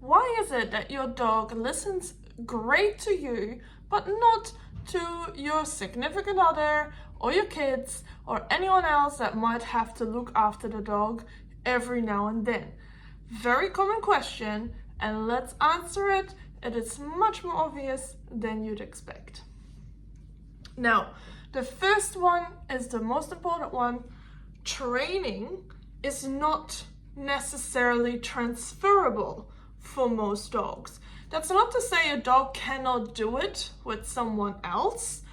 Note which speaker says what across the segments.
Speaker 1: Why is it that your dog listens great to you, but not to your significant other or your kids or anyone else that might have to look after the dog every now and then? Very common question, and let's answer it. It is much more obvious than you'd expect. Now, the first one is the most important one. Training is not necessarily transferable for most dogs. That's not to say a dog cannot do it with someone else,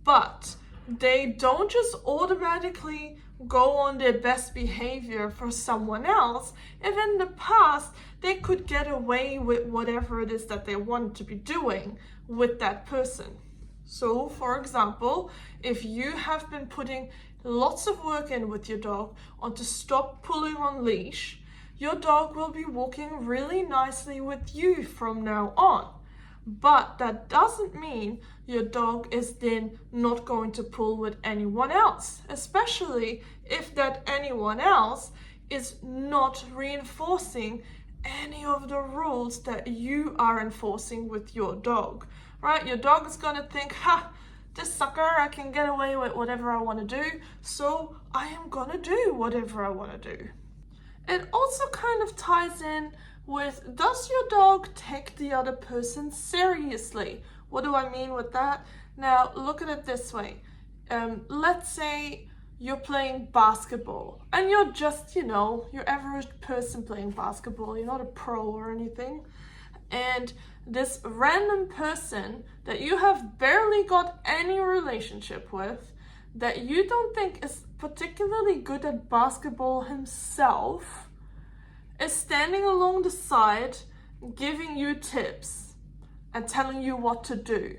Speaker 1: but they don't just automatically go on their best behavior for someone else if in the past they could get away with whatever it is that they want to be doing with that person. So, for example, if you have been putting lots of work in with your dog on to stop pulling on leash, your dog will be walking really nicely with you from now on. But that doesn't mean your dog is then not going to pull with anyone else, especially if that anyone else is not reinforcing any of the rules that you are enforcing with your dog, right? Your dog is going to think, this sucker, I can get away with whatever I want to do, so I am going to do whatever I want to do. It also kind of ties in with, does your dog take the other person seriously? What do I mean with that? Now, look at it this way. Let's say you're playing basketball and you're just, your average person playing basketball. You're not a pro or anything. And this random person that you have barely got any relationship with, that you don't think is particularly good at basketball himself, is standing along the side giving you tips and telling you what to do.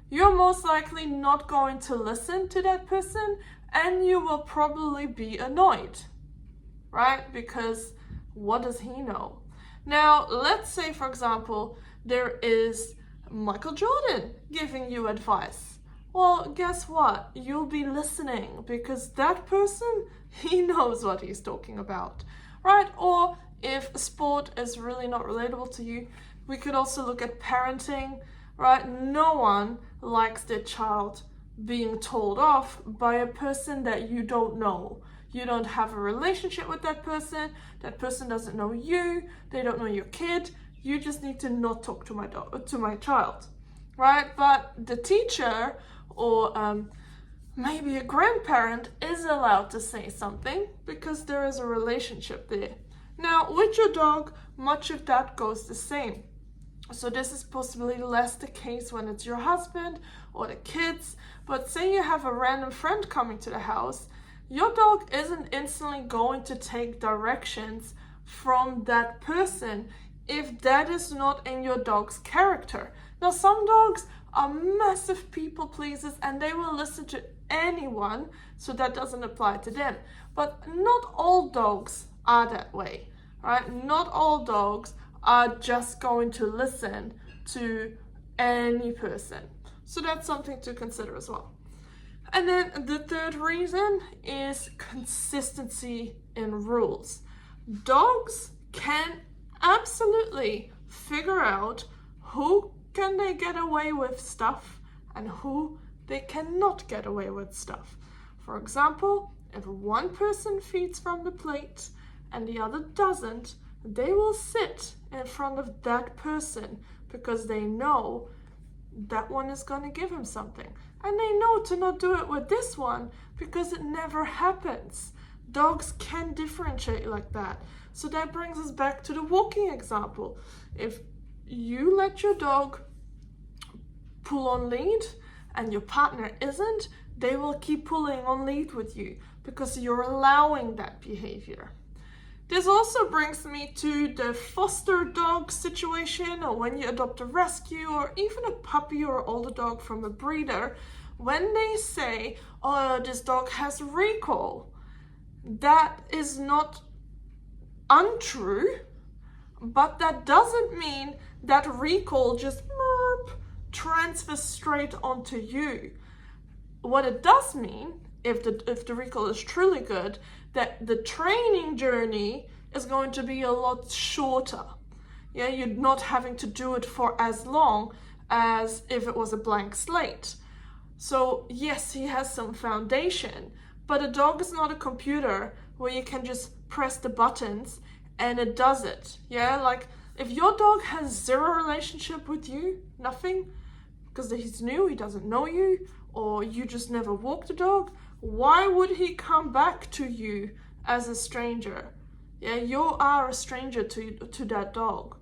Speaker 1: You're most likely not going to listen to that person, and you will probably be annoyed, right? Because what does he know? Now, let's say, for example, there is Michael Jordan giving you advice. Well, guess what? You'll be listening because that person, he knows what he's talking about, right? Or if sport is really not relatable to you, we could also look at parenting, right? No one likes their child being told off by a person that you don't know. You don't have a relationship with that person doesn't know you, they don't know your kid. You just need to not talk to my child, right? But the teacher or maybe a grandparent is allowed to say something because there is a relationship there. Now, with your dog, much of that goes the same. So this is possibly less the case when it's your husband or the kids, but say you have a random friend coming to the house, your dog isn't instantly going to take directions from that person if that is not in your dog's character. Now, some dogs are massive people pleasers and they will listen to anyone, so that doesn't apply to them. But not all dogs are that way, right? Not all dogs are just going to listen to any person. So that's something to consider as well. And then the third reason is consistency in rules. Dogs can absolutely figure out who can they get away with stuff and who they cannot get away with stuff. For example, if one person feeds from the plate and the other doesn't, they will sit in front of that person because they know that one is going to give him something. And they know to not do it with this one because it never happens. Dogs can differentiate like that. So that brings us back to the walking example. If you let your dog pull on lead and your partner isn't, they will keep pulling on lead with you because you're allowing that behavior. This also brings me to the foster dog situation, or when you adopt a rescue or even a puppy or older dog from a breeder. When they say, oh, this dog has recall, that is not untrue, but that doesn't mean that recall just transfers straight onto you. What it does mean, if the recall is truly good, that the training journey is going to be a lot shorter. Yeah, you're not having to do it for as long as if it was a blank slate. So yes, he has some foundation, but a dog is not a computer where you can just press the buttons and it does it. Yeah, like if your dog has zero relationship with you, nothing, because he's new, he doesn't know you, or you just never walked the dog, why would he come back to you as a stranger? Yeah, you are a stranger to that dog.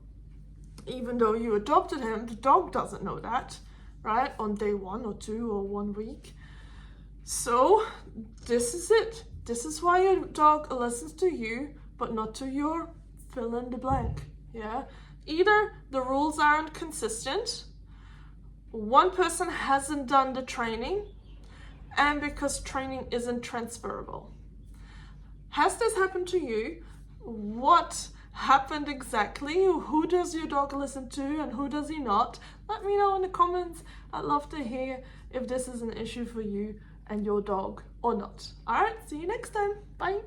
Speaker 1: Even though you adopted him, the dog doesn't know that, right? On day 1 or 2 or 1 week. So this is it. This is why your dog listens to you, but not to your fill in the blank. Yeah. Either the rules aren't consistent, one person hasn't done the training, and because training isn't transferable. Has this happened to you? What happened exactly? Who does your dog listen to and who does he not? Let me know in the comments. I'd love to hear if this is an issue for you and your dog or not. All right, see you next time. Bye.